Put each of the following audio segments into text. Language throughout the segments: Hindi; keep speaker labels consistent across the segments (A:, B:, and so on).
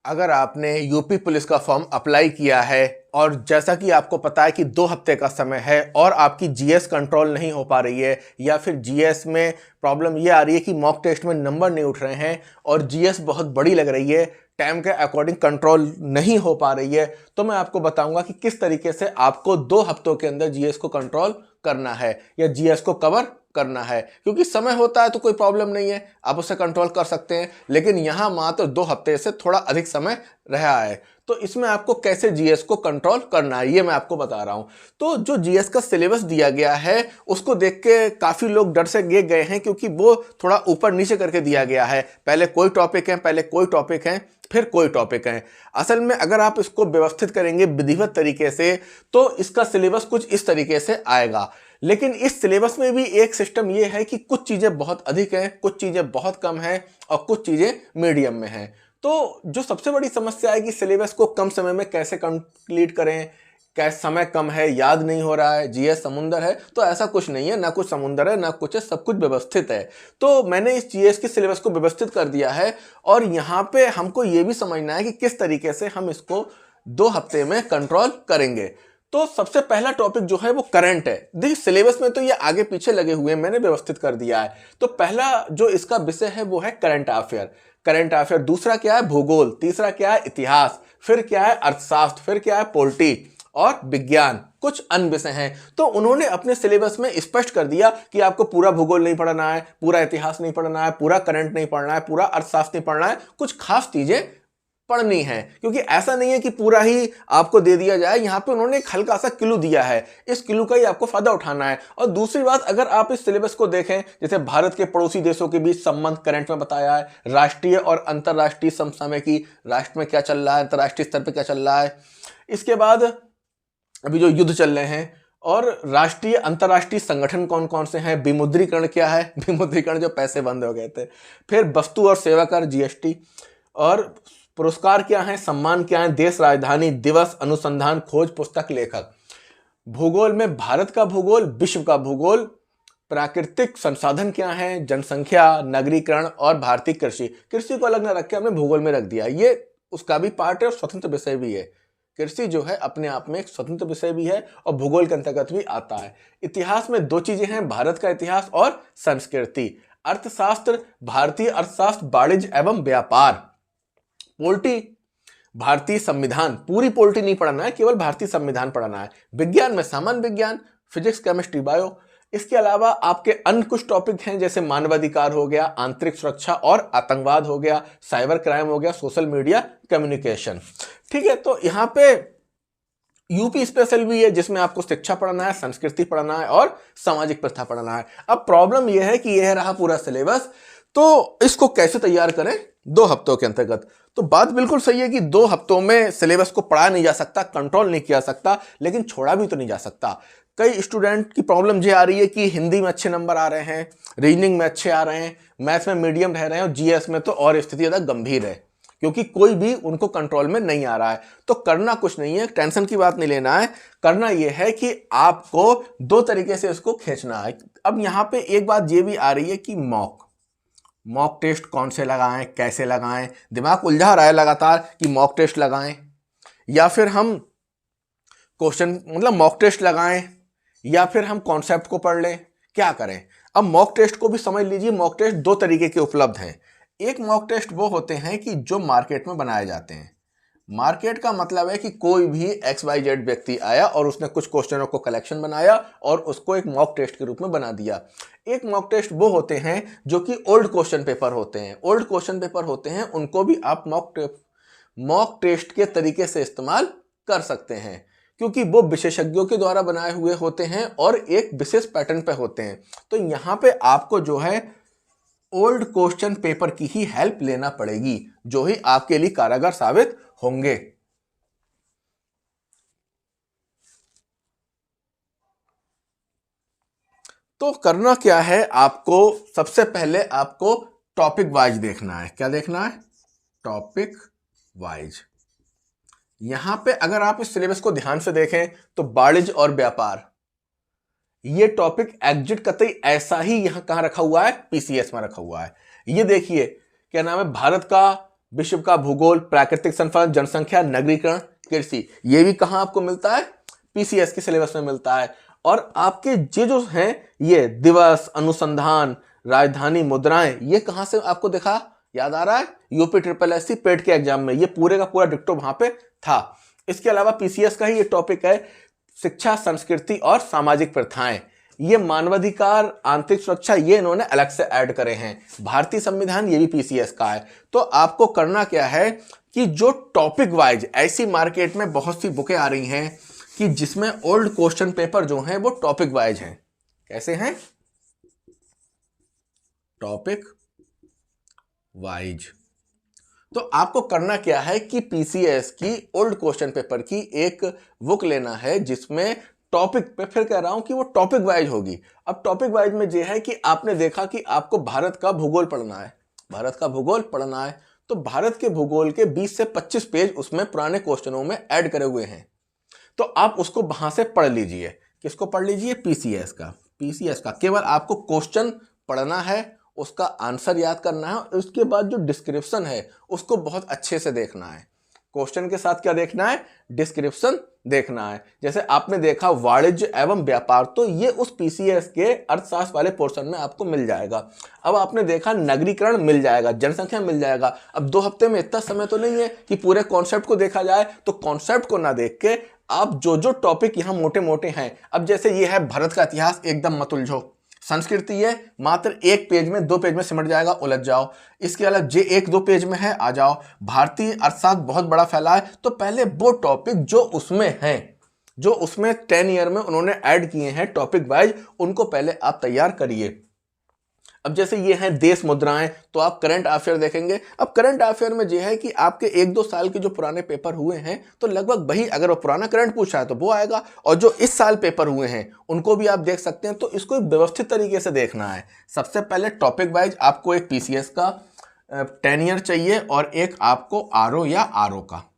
A: अगर आपने यूपी पुलिस का फॉर्म अप्लाई किया है और जैसा कि आपको पता है कि 2 हफ्ते का समय है और आपकी जीएस कंट्रोल नहीं हो पा रही है या फिर जीएस में प्रॉब्लम ये आ रही है कि मॉक टेस्ट में नंबर नहीं उठ रहे हैं और जीएस बहुत बड़ी लग रही है, टाइम के अकॉर्डिंग कंट्रोल नहीं हो पा रही है, तो मैं आपको बताऊंगा कि किस तरीके से आपको 2 हफ्तों के अंदर जीएस को कंट्रोल करना है या जीएस को कवर करना है। क्योंकि समय होता है तो कोई प्रॉब्लम नहीं है, आप उसे कंट्रोल कर सकते हैं, लेकिन यहां मात्र 2 हफ्ते से थोड़ा अधिक समय रहा है, तो इसमें आपको कैसे जीएस को कंट्रोल करना है ये मैं आपको बता रहा हूं। तो जो जीएस का सिलेबस दिया गया है उसको देख के काफी लोग डर से गए हैं, क्योंकि वो थोड़ा ऊपर नीचे करके दिया गया है। पहले कोई टॉपिक है, पहले कोई टॉपिक है, फिर कोई टॉपिक है। असल में अगर आप इसको व्यवस्थित करेंगे विधिवत तरीके से तो इसका सिलेबस कुछ इस तरीके से आएगा। लेकिन इस सिलेबस में भी एक सिस्टम ये है कि कुछ चीजें बहुत अधिक हैं, कुछ चीजें बहुत कम हैं और कुछ चीजें मीडियम में हैं। तो जो सबसे बड़ी समस्या है कि सिलेबस को कम समय में कैसे कंप्लीट करें, कैसे समय कम है, याद नहीं हो रहा है, जीएस समुंदर है, तो ऐसा कुछ नहीं है, ना कुछ समुंदर है ना कुछ है, सब कुछ व्यवस्थित है। तो मैंने इस जीएस के सिलेबस को व्यवस्थित कर दिया है और यहाँ पे हमको ये भी समझना है कि किस तरीके से हम इसको 2 हफ्ते में कंट्रोल करेंगे। तो सबसे पहला टॉपिक जो है वो करंट है। देखिए सिलेबस में तो ये आगे पीछे लगे हुए हैं, मैंने व्यवस्थित कर दिया है। तो पहला जो इसका विषय है वो है करंट अफेयर। करंट अफेयर, दूसरा क्या है भूगोल, तीसरा क्या है इतिहास, फिर क्या है अर्थशास्त्र, फिर क्या है पॉलिटी और विज्ञान, कुछ अन्य विषय हैं। तो उन्होंने अपने सिलेबस में स्पष्ट कर दिया कि आपको पूरा भूगोल नहीं पढ़ना है, पूरा इतिहास नहीं पढ़ना है, पूरा करंट नहीं पढ़ना है, पूरा अर्थशास्त्र नहीं पढ़ना है, कुछ खास चीजें पढ़नी है। क्योंकि ऐसा नहीं है कि पूरा ही आपको दे दिया जाए, यहाँ पे उन्होंने एक हल्का सा क्लू दिया है, इस क्लू का ही आपको फायदा उठाना है। और दूसरी बात, अगर आप इस सिलेबस को देखें, जैसे भारत के पड़ोसी देशों के बीच संबंध करंट में बताया है, राष्ट्रीय और अंतर्राष्ट्रीय समसामयिक की, राष्ट्र में क्या चल रहा है, अंतर्राष्ट्रीय स्तर पर क्या चल रहा है, इसके बाद अभी जो युद्ध चल रहे हैं, और राष्ट्रीय अंतर्राष्ट्रीय संगठन कौन कौन से हैं, विमुद्रीकरण क्या है, विमुद्रीकरण जो पैसे बंद हो गए थे, फिर वस्तु और सेवा कर जीएसटी, और पुरस्कार क्या है, सम्मान क्या है, देश राजधानी दिवस, अनुसंधान खोज पुस्तक लेखक, भूगोल में भारत का भूगोल, विश्व का भूगोल, प्राकृतिक संसाधन क्या है, जनसंख्या, नगरीकरण और भारतीय कृषि। कृषि को अलग न रख के हमने भूगोल में रख दिया, ये उसका भी पार्ट है और स्वतंत्र विषय भी है। कृषि जो है अपने आप में एक स्वतंत्र विषय भी है और भूगोल के अंतर्गत भी आता है। इतिहास में 2 चीजें हैं, भारत का इतिहास और संस्कृति। अर्थशास्त्र, भारतीय अर्थशास्त्र, वाणिज्य एवं व्यापार। पॉलिटी, भारतीय संविधान, पूरी पॉलिटी नहीं पढ़ना है, केवल भारतीय संविधान पढ़ना है। विज्ञान में सामान्य विज्ञान, फिजिक्स, केमिस्ट्री, बायो। इसके अलावा आपके अन्य कुछ टॉपिक हैं, जैसे मानवाधिकार हो गया, आंतरिक सुरक्षा और आतंकवाद हो गया, साइबर क्राइम हो गया, सोशल मीडिया, कम्युनिकेशन। ठीक है, तो यहाँ पे यूपी स्पेशल भी है जिसमें आपको शिक्षा पढ़ना है, संस्कृति पढ़ना है और सामाजिक प्रथा पढ़ना है। अब प्रॉब्लम यह है कि यह रहा पूरा सिलेबस, तो इसको कैसे तैयार करें 2 हफ्तों के अंतर्गत। तो बात बिल्कुल सही है कि 2 हफ्तों में सिलेबस को पढ़ा नहीं जा सकता, कंट्रोल नहीं किया सकता, लेकिन छोड़ा भी तो नहीं जा सकता। कई स्टूडेंट की प्रॉब्लम ये आ रही है कि हिंदी में अच्छे नंबर आ रहे हैं, रीजनिंग में अच्छे आ रहे हैं, मैथ्स में मीडियम रह रहे हैं और जीएस में तो और स्थिति ज्यादा गंभीर है, क्योंकि कोई भी उनको कंट्रोल में नहीं आ रहा है। तो करना कुछ नहीं है, टेंशन की बात नहीं लेना है, करना यह है कि आपको 2 तरीके से इसको खींचना है। अब यहां पे एक बात ये भी आ रही है कि मॉक टेस्ट कौन से लगाएं, कैसे लगाएं, दिमाग उलझा रहा है लगातार कि मॉक टेस्ट लगाएं या फिर हम क्वेश्चन मतलब मॉक टेस्ट लगाएं या फिर हम कॉन्सेप्ट को पढ़ लें, क्या करें। अब मॉक टेस्ट को भी समझ लीजिए, मॉक टेस्ट 2 तरीके के उपलब्ध हैं। एक मॉक टेस्ट वो होते हैं कि जो मार्केट में बनाए जाते हैं। मार्केट का मतलब है कि कोई भी XYZ व्यक्ति आया और उसने कुछ क्वेश्चनों को कलेक्शन बनाया और उसको एक मॉक टेस्ट के रूप में बना दिया। एक मॉक टेस्ट वो होते हैं जो कि ओल्ड क्वेश्चन पेपर होते हैं। ओल्ड क्वेश्चन पेपर होते हैं, उनको भी आप मॉक टेस्ट के तरीके से इस्तेमाल कर सकते हैं, क्योंकि वो विशेषज्ञों के द्वारा बनाए हुए होते हैं और एक विशेष पैटर्न पे होते हैं। तो यहाँ पे आपको जो है ओल्ड क्वेश्चन पेपर की ही हेल्प लेना पड़ेगी, जो ही आपके लिए कारगर साबित होंगे। तो करना क्या है, आपको सबसे पहले आपको टॉपिक वाइज देखना है। क्या देखना है? Topic wise. यहां पे अगर आप इस सिलेबस को ध्यान से देखें तो वाणिज्य और व्यापार, ये टॉपिक एग्जिट कतई ऐसा ही यहां कहां रखा हुआ है, पीसीएस में रखा हुआ है। ये देखिए क्या नाम है, भारत का विश्व का भूगोल, प्राकृतिक संसाधन, जनसंख्या, नगरीकरण, कृषि, ये भी कहाँ आपको मिलता है? पीसीएस के सिलेबस में मिलता है। और आपके ये जो हैं ये दिवस, अनुसंधान, राजधानी, मुद्राएं, ये कहाँ से आपको देखा, याद आ रहा है? यूपी ट्रिपल एससी पेट के एग्जाम में ये पूरे का पूरा डिक्टो वहां पे था। इसके अलावा पीसीएस का ही ये टॉपिक है शिक्षा, संस्कृति और सामाजिक प्रथाएं, ये मानवाधिकार, आंतरिक सुरक्षा, ये इन्होंने अलग से ऐड करे हैं। भारतीय संविधान, ये भी पीसीएस का है। तो आपको करना क्या है कि जो टॉपिक वाइज, ऐसी मार्केट में बहुत सी बुकें आ रही हैं कि जिसमें ओल्ड क्वेश्चन पेपर जो हैं वो टॉपिक वाइज हैं। कैसे हैं? Topic wise. तो आपको करना क्या है कि पीसीएस की ओल्ड क्वेश्चन पेपर की एक बुक लेना है जिसमें टॉपिक पे, फिर कह रहा हूं कि वो टॉपिक वाइज होगी। अब टॉपिक वाइज में यह है कि आपने देखा कि आपको भारत का भूगोल पढ़ना है, भारत का भूगोल पढ़ना है, तो भारत के भूगोल के 20 से 25 पेज उसमें पुराने क्वेश्चनों में ऐड करे हुए हैं। तो आप उसको वहां से पढ़ लीजिए। किसको पढ़ लीजिए? पीसीएस का। पीसीएस का केवल आपको क्वेश्चन पढ़ना है, उसका आंसर याद करना है, और उसके बाद जो डिस्क्रिप्शन है उसको बहुत अच्छे से देखना है। क्वेश्चन के साथ क्या देखना है? डिस्क्रिप्शन देखना है। जैसे आपने देखा वाणिज्य एवं व्यापार, तो ये उस पीसीएस के अर्थशास्त्र वाले पोर्शन में आपको मिल जाएगा। अब आपने देखा नगरीकरण मिल जाएगा, जनसंख्या मिल जाएगा। अब 2 हफ्ते में इतना समय तो नहीं है कि पूरे कॉन्सेप्ट को देखा जाए, तो कॉन्सेप्ट को ना देख के आप जो जो टॉपिक यहाँ मोटे मोटे हैं, अब जैसे ये है भारत का इतिहास, एकदम मत उलझो। संस्कृति ये मात्र 1 पेज में 2 पेज में सिमट जाएगा, उलझ जाओ। इसके अलावा जे 1-2 पेज में है, आ जाओ। भारतीय अर्थशास्त्र बहुत बड़ा फैला है, तो पहले वो टॉपिक जो उसमें हैं, जो उसमें 10 ईयर में उन्होंने ऐड किए हैं टॉपिक वाइज, उनको पहले आप तैयार करिए। अब जैसे ये हैं देश मुद्राएं, तो आप करंट अफेयर देखेंगे। अब करंट अफेयर में यह है कि आपके 1-2 साल के जो पुराने पेपर हुए हैं, तो लगभग वही, अगर वो पुराना करंट पूछा है तो वो आएगा, और जो इस साल पेपर हुए हैं उनको भी आप देख सकते हैं। तो इसको एक व्यवस्थित तरीके से देखना है। सबसे पहले टॉपिक वाइज आपको एक पीसीएस का 10 ईयर चाहिए, और एक आपको आरओ या आरओ का,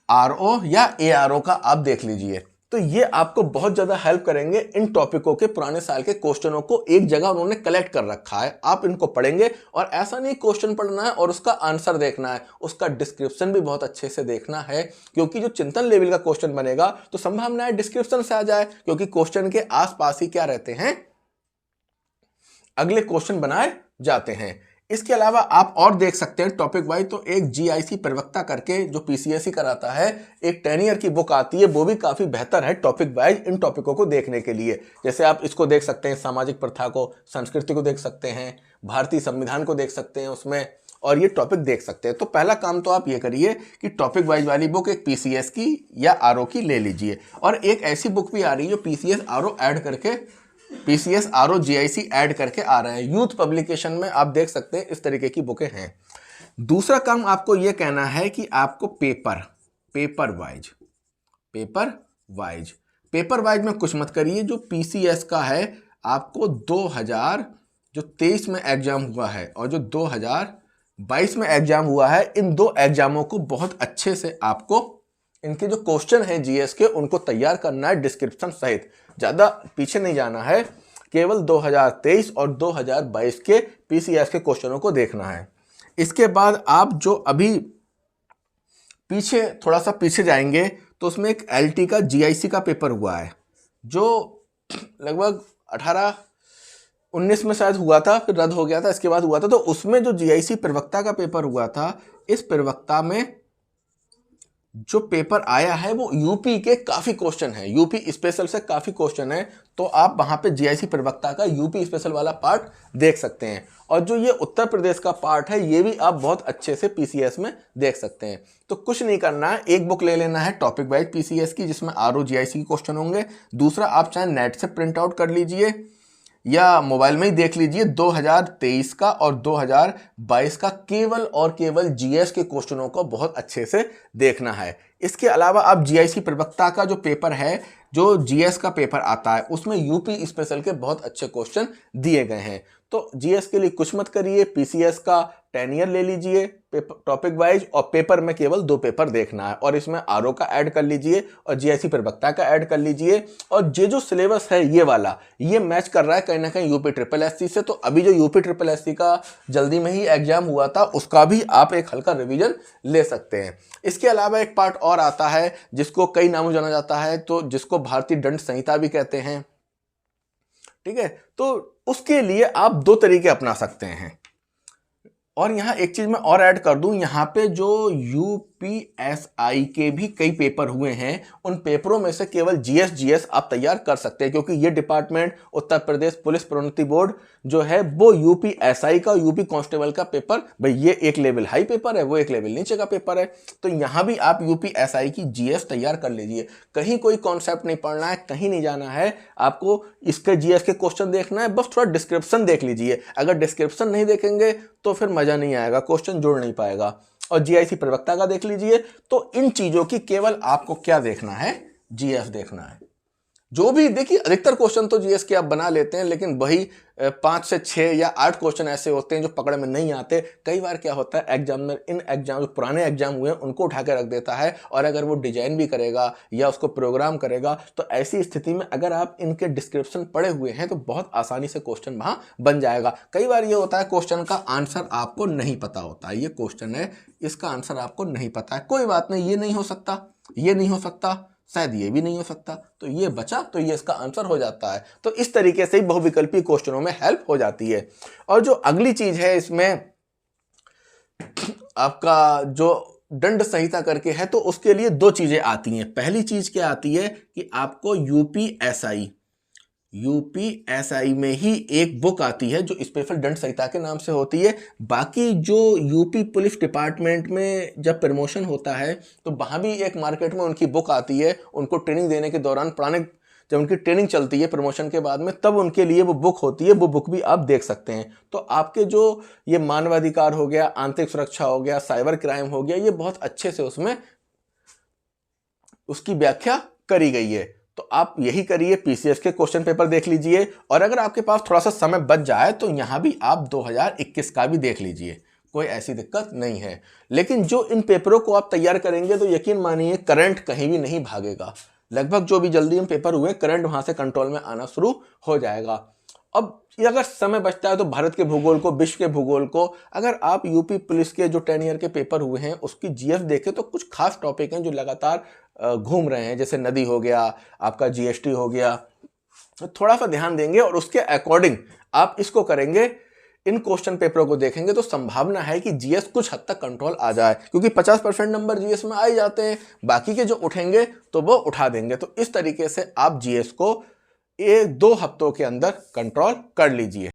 A: आरओ या एआरओ का आप देख लीजिए। तो ये आपको बहुत ज्यादा हेल्प करेंगे। इन टॉपिकों के पुराने साल के क्वेश्चनों को एक जगह उन्होंने कलेक्ट कर रखा है, आप इनको पढ़ेंगे। और ऐसा नहीं क्वेश्चन पढ़ना है और उसका आंसर देखना है, उसका डिस्क्रिप्शन भी बहुत अच्छे से देखना है, क्योंकि जो चिंतन लेवल का क्वेश्चन बनेगा तो संभावना है डिस्क्रिप्शन से आ जाए, क्योंकि क्वेश्चन के आसपास ही क्या रहते हैं, अगले क्वेश्चन बनाए जाते हैं। इसके अलावा आप और देख सकते हैं टॉपिक वाइज, तो एक जीआईसी प्रवक्ता करके जो पीसीएससी कराता है, एक 10 ईयर की बुक आती है, वो भी काफी बेहतर है टॉपिक वाइज इन टॉपिकों को देखने के लिए। जैसे आप इसको देख सकते हैं, सामाजिक प्रथा को, संस्कृति को देख सकते हैं, भारतीय संविधान को देख सकते हैं उसमें, और ये टॉपिक देख सकते हैं। तो पहला काम तो आप ये करिए कि टॉपिक वाइज वाली बुक एक पीसीएस की या आरओ की ले लीजिए। और एक ऐसी बुक भी आ रही है जो पीसीएस आरओ ऐड करके, पीसीएस आरओ जीआईसी ऐड करके आ रहे हैं। यूथ पब्लिकेशन में आप देख सकते हैं, इस तरीके की बुकें हैं। दूसरा काम आपको यह कहना है कि आपको पेपर वाइज में कुछ मत करिए। जो पीसीएस का है, आपको 2023 में एग्जाम हुआ है और जो 2022 में एग्जाम हुआ है, इन 2 एग्जामों को बहुत अच्छे से आपको, इनके जो क्वेश्चन हैं जीएस के, उनको तैयार करना है डिस्क्रिप्शन सहित। ज्यादा पीछे नहीं जाना है, केवल 2023 और 2022 के पीसीएस के क्वेश्चनों को देखना है। इसके बाद आप जो अभी पीछे, थोड़ा सा पीछे जाएंगे, तो उसमें एक एलटी का जीआईसी का पेपर हुआ है, जो लगभग 18-19 में शायद हुआ था, फिर रद्द हो गया था, इसके बाद हुआ था। तो उसमें जो जीआईसी प्रवक्ता का पेपर हुआ था, इस प्रवक्ता में जो पेपर आया है वो यूपी के काफी क्वेश्चन है, यूपी स्पेशल से काफी क्वेश्चन है। तो आप वहां पे जीआईसी प्रवक्ता का यूपी स्पेशल वाला पार्ट देख सकते हैं। और जो ये उत्तर प्रदेश का पार्ट है, ये भी आप बहुत अच्छे से पीसीएस में देख सकते हैं। तो कुछ नहीं करना है, एक बुक ले लेना है टॉपिक वाइज पीसीएस की, जिसमें आरओ जीआईसी के क्वेश्चन होंगे। दूसरा, आप चाहे नेट से प्रिंट आउट कर लीजिए या मोबाइल में ही देख लीजिए, 2023 का और 2022 का केवल और केवल जीएस के क्वेश्चनों को बहुत अच्छे से देखना है। इसके अलावा आप जीआईसी प्रवक्ता का जो पेपर है, जो जीएस का पेपर आता है, उसमें यूपी स्पेशल के बहुत अच्छे क्वेश्चन दिए गए हैं। तो जीएस के लिए कुछ मत करिए, पीसीएस का 10 ईयर ले लीजिए टॉपिक वाइज, और पेपर में केवल 2 पेपर देखना है, और इसमें आरओ का ऐड कर लीजिए और जीआईसी प्रवक्ता का ऐड कर लीजिए। और ये जो सिलेबस है ये वाला, ये मैच कर रहा है कहीं ना कहीं यूपी ट्रिपल एससी से। तो अभी जो यूपी ट्रिपल एससी का जल्दी में ही एग्जाम हुआ था, उसका भी आप एक हल्का रिवीजन ले सकते हैं। इसके अलावा एक पार्ट और आता है जिसको कई नामों जाना जाता है, तो जिसको भारतीय दंड संहिता भी कहते हैं, ठीक है। तो उसके लिए आप 2 तरीके अपना सकते हैं। और यहाँ एक चीज मैं और ऐड कर दूं, यहाँ पे जो यूपीएसआई के भी कई पेपर हुए हैं, उन पेपरों में से केवल जीएस आप तैयार कर सकते हैं, क्योंकि ये डिपार्टमेंट उत्तर प्रदेश पुलिस प्रोन्नति बोर्ड जो है वो यूपीएसआई का, यूपी कांस्टेबल का पेपर, भाई ये एक लेवल हाई पेपर है, वो एक लेवल नीचे का पेपर है। तो यहाँ भी आप यूपीएसआई की जीएस तैयार कर लीजिए। कहीं कोई कॉन्सेप्ट नहीं पढ़ना है, कहीं नहीं जाना है, आपको इसके जीएस के क्वेश्चन देखना है, बस थोड़ा डिस्क्रिप्शन देख लीजिए। अगर डिस्क्रिप्शन नहीं देखेंगे तो फिर मजा नहीं आएगा, क्वेश्चन जोड़ नहीं पाएगा। और जीआईसी प्रवक्ता का देख लीजिए। तो इन चीजों की केवल आपको क्या देखना है, जीएस देखना है। जो भी देखिए, अधिकतर क्वेश्चन तो जीएस के आप बना लेते हैं, लेकिन वही 5 से 6 या 8 क्वेश्चन ऐसे होते हैं जो पकड़ में नहीं आते। कई बार क्या होता है, एग्जामिनर इन एग्जाम जो पुराने एग्जाम हुए हैं उनको उठा के रख देता है, और अगर वो डिजाइन भी करेगा या उसको प्रोग्राम करेगा, तो ऐसी स्थिति में अगर आप इनके डिस्क्रिप्शन पढ़े हुए हैं तो बहुत आसानी से क्वेश्चन वहां बन जाएगा। कई बार ये होता है क्वेश्चन का आंसर आपको नहीं पता होता है, ये क्वेश्चन है, इसका आंसर आपको नहीं पता है, कोई बात नहीं, ये नहीं हो सकता, ये नहीं हो सकता, शायद ये भी नहीं हो सकता, तो ये बचा, तो ये इसका आंसर हो जाता है। तो इस तरीके से ही बहुविकल्पी क्वेश्चनों में हेल्प हो जाती है। और जो अगली चीज है इसमें आपका जो दंड संहिता करके है, तो उसके लिए 2 चीजें आती हैं। पहली चीज क्या आती है कि आपको यूपीएसआई में ही एक बुक आती है जो स्पेशल दंड संहिता के नाम से होती है। बाकी जो यूपी पुलिस डिपार्टमेंट में जब प्रमोशन होता है तो वहाँ भी एक मार्केट में उनकी बुक आती है। उनको ट्रेनिंग देने के दौरान, पुराने जब उनकी ट्रेनिंग चलती है प्रमोशन के बाद में, तब उनके लिए वो बुक होती है, वो बुक भी आप देख सकते हैं। तो आपके जो ये मानवाधिकार हो गया, आंतरिक सुरक्षा हो गया, साइबर क्राइम हो गया, ये बहुत अच्छे से उसमें उसकी व्याख्या करी गई है। तो आप यही करिए, पीसीएस के क्वेश्चन पेपर देख लीजिए, और अगर आपके पास थोड़ा सा समय बच जाए तो यहां भी आप 2021 का भी देख लीजिए, कोई ऐसी दिक्कत नहीं है। लेकिन जो इन पेपरों को आप तैयार करेंगे तो यकीन मानिए करंट कहीं भी नहीं भागेगा। लगभग जो भी जल्दी में पेपर हुए, करंट वहां से कंट्रोल में आना शुरू हो जाएगा। अब ये अगर समय बचता है तो भारत के भूगोल को, विश्व के भूगोल को, अगर आप यूपी पुलिस के जो 10 ईयर के पेपर हुए हैं उसकी जीएस देखें तो कुछ खास टॉपिक हैं जो लगातार घूम रहे हैं, जैसे नदी हो गया, आपका जीएसटी हो गया। तो थोड़ा सा ध्यान देंगे और उसके अकॉर्डिंग आप इसको करेंगे, इन क्वेश्चन पेपरों को देखेंगे तो संभावना है कि जीएस कुछ हद तक कंट्रोल आ जाए, क्योंकि 50% नंबर जीएस में आ ही जाते हैं, बाकी के जो उठेंगे तो वो उठा देंगे। तो इस तरीके से आप जीएस को 2 हफ्तों के अंदर कंट्रोल कर लीजिए।